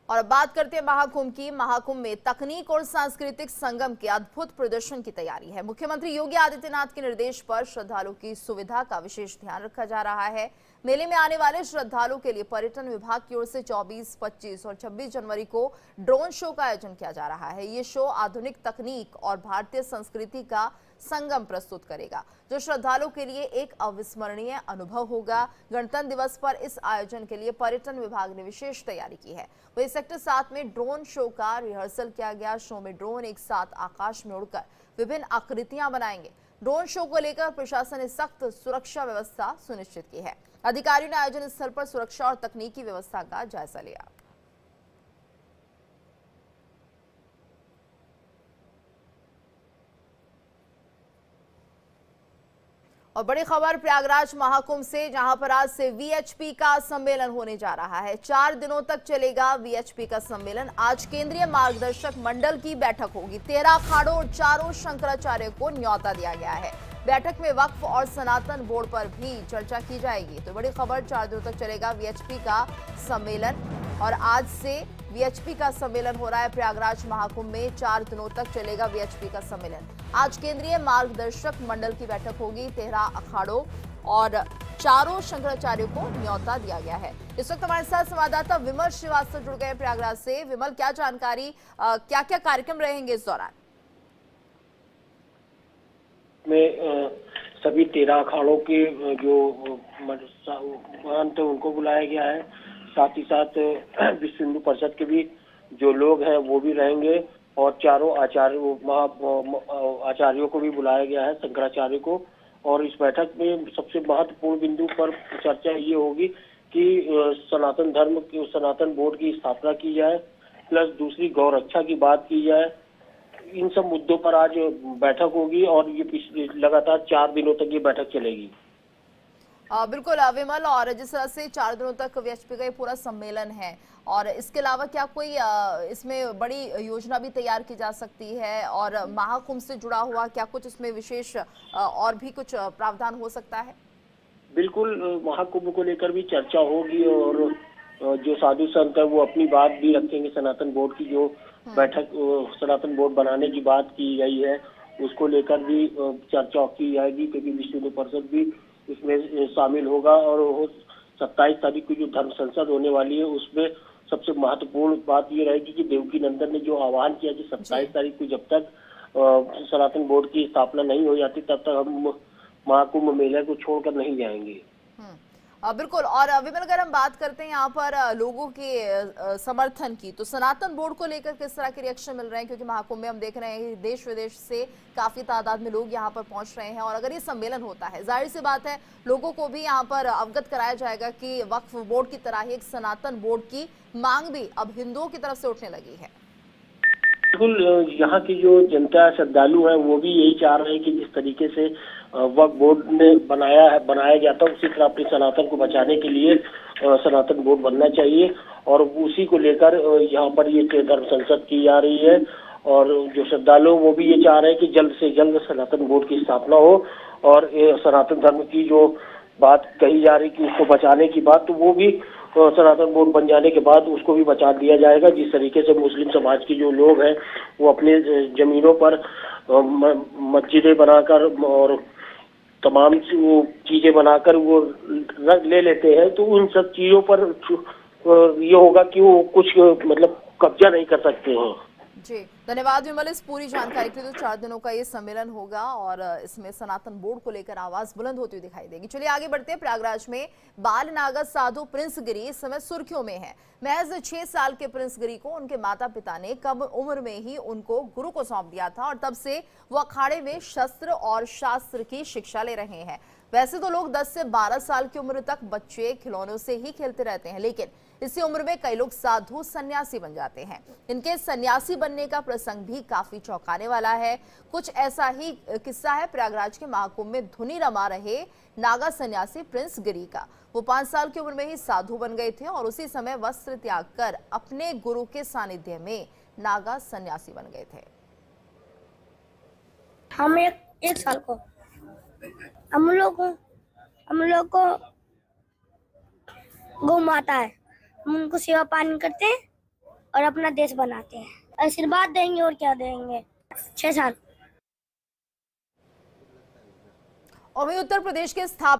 और अब बात करते हैं महाकुंभ की। महाकुंभ में तकनीक और सांस्कृतिक संगम के अद्भुत प्रदर्शन की तैयारी है। मुख्यमंत्री योगी आदित्यनाथ के निर्देश पर श्रद्धालुओं की सुविधा का विशेष ध्यान रखा जा रहा है। मेले में आने वाले श्रद्धालुओं के लिए पर्यटन विभाग की ओर से 24, 25 और 26 जनवरी को ड्रोन शो का आयोजन किया जा रहा है। ये शो आधुनिक तकनीक और भारतीय संस्कृति का संगम प्रस्तुत करेगा, जो श्रद्धालुओं के लिए एक अविस्मरणीय अनुभव होगा। गणतंत्र दिवस पर इस आयोजन के लिए पर्यटन विभाग ने विशेष तैयारी की है। वही सेक्टर 7 में ड्रोन शो का रिहर्सल किया गया। शो में ड्रोन एक साथ आकाश में उड़कर विभिन्न आकृतियां बनाएंगे। ड्रोन शो को लेकर प्रशासन ने सख्त सुरक्षा व्यवस्था सुनिश्चित की है। अधिकारियों ने आयोजन स्थल पर सुरक्षा और तकनीकी व्यवस्था का जायजा लिया। और बड़ी खबर प्रयागराज महाकुंभ से, जहां पर आज से वीएचपी का सम्मेलन होने जा रहा है। 4 दिनों तक चलेगा वीएचपी का सम्मेलन। आज केंद्रीय मार्गदर्शक मंडल की बैठक होगी। 13 अखाड़ों और 4 शंकराचार्य को न्योता दिया गया है। बैठक में वक्फ और सनातन बोर्ड पर भी चर्चा की जाएगी। तो बड़ी खबर, 4 दिनों तक चलेगा वीएचपी का सम्मेलन और आज से वीएचपी का सम्मेलन हो रहा है। प्रयागराज महाकुंभ में 4 दिनों तक चलेगा वीएचपी का सम्मेलन। आज केंद्रीय मार्गदर्शक मंडल की बैठक होगी। 13 अखाड़ों और 4 शंकराचार्यों को न्योता दिया गया है। इस वक्त हमारे साथ संवाददाता विमल श्रीवास्तव जुड़ गए प्रयागराज से। विमल, क्या जानकारी, क्या क्या कार्यक्रम रहेंगे इस दौरान? में सभी 13 अखाड़ों के जो महंत उनको बुलाया गया है। साथ ही साथ विश्व हिंदू परिषद के भी जो लोग हैं वो भी रहेंगे और 4 आचार्यों को भी बुलाया गया है, शंकराचार्य को। और इस बैठक में सबसे महत्वपूर्ण बिंदु पर चर्चा ये होगी कि सनातन धर्म की, सनातन बोर्ड की स्थापना की जाए, प्लस दूसरी गौ रक्षा की बात की जाए। इन सब मुद्दों पर आज बैठक होगी और ये पिछले लगातार 4 दिनों तक ये बैठक चलेगी। बिल्कुल विमल, और जिस तरह से 4 दिनों तक वीएचपी का ये पूरा सम्मेलन है, और इसके अलावा क्या कोई इसमें बड़ी योजना भी तैयार की जा सकती है? और महाकुंभ से जुड़ा हुआ क्या कुछ इसमें विशेष और भी कुछ प्रावधान हो सकता है? बिल्कुल, महाकुंभ को लेकर भी चर्चा होगी और जो साधु संत है वो अपनी बात भी रखेंगे। सनातन बोर्ड की जो बैठक, सनातन बोर्ड बनाने की बात की गई है, उसको लेकर भी चर्चा की जाएगी, क्योंकि विश्व हिंदू परिषद भी इसमें शामिल होगा। और 27 तारीख को जो धर्म संसद होने वाली है उसमें सबसे महत्वपूर्ण बात ये रहेगी कि देवकी नंदन ने जो आह्वान किया कि 27 तारीख को जब तक सनातन बोर्ड की स्थापना नहीं हो जाती तब तक हम महाकुंभ मेले को छोड़कर नहीं जाएंगे। बिल्कुल। और विमल, अगर हम बात करते हैं यहाँ पर लोगों के समर्थन की, तो सनातन बोर्ड को लेकर किस तरह के रिएक्शन मिल रहे हैं? क्योंकि महाकुंभ में हम देख रहे हैं कि देश विदेश से काफी तादाद में लोग यहाँ पर पहुंच रहे हैं, और अगर ये सम्मेलन होता है, जाहिर सी बात है लोगों को भी यहाँ पर अवगत कराया जाएगा कि वक्फ बोर्ड की तरह ही एक सनातन बोर्ड की मांग भी अब हिंदुओं की तरफ से उठने लगी है। बिल्कुल, यहाँ की जो जनता, श्रद्धालु है, वो भी यही चाह रहे हैं कि जिस तरीके से वक्फ बोर्ड ने बनाया गया था, उसी तरह अपनी सनातन को बचाने के लिए सनातन बोर्ड बनना चाहिए। और उसी को लेकर यहाँ पर ये धर्म संसद की जा रही है। और जो श्रद्धालु वो भी ये चाह रहे हैं कि जल्द से जल्द सनातन बोर्ड की स्थापना हो और सनातन धर्म की जो बात कही जा रही कि उसको बचाने की बात, तो वो भी सनातन बोर्ड बन जाने के बाद उसको भी बचा दिया जाएगा। जिस तरीके से मुस्लिम समाज के जो लोग हैं वो अपने जमीनों पर मस्जिदें बनाकर और तमाम वो चीजें बनाकर वो ले लेते हैं, तो उन सब चीजों पर ये होगा कि वो कुछ मतलब कब्जा नहीं कर सकते हैं। जी, धन्यवाद विमल इस पूरी जानकारी के लिए। तो 4 दिनों का ये सम्मेलन होगा और इसमें सनातन बोर्ड को लेकर आवाज बुलंद होती हुई दिखाई देगी। चलिए आगे बढ़ते हैं। प्रयागराज में बाल नागा साधु प्रिंस गिरी इस समय सुर्खियों में है। महज 6 साल के प्रिंस गिरी को उनके माता पिता ने कम उम्र में ही उनको गुरु को सौंप दिया था, और तब से वो अखाड़े में शस्त्र और शास्त्र की शिक्षा ले रहे हैं। वैसे तो लोग 10 से 12 साल की उम्र तक बच्चे खिलौनों से ही खेलते रहते हैं, लेकिन इसी उम्र में कई लोग साधु सन्यासी बन जाते हैं। इनके सन्यासी बनने का प्रसंग भी काफी चौंकाने वाला है। कुछ ऐसा ही किस्सा है प्रयागराज के महाकुंभ में धुनी रमा रहे नागा सन्यासी प्रिंस गिरी का। वो 5 साल की उम्र में ही साधु बन गए थे और उसी समय वस्त्र त्याग कर अपने गुरु के सानिध्य में नागा सन्यासी बन गए थे। हम एक साल को हम लोग को गौ माता है, हम उनको सेवा पानी करते हैं और अपना देश बनाते हैं। आशीर्वाद देंगे और क्या देंगे। 6 साल। और वहीं उत्तर प्रदेश के स्थापना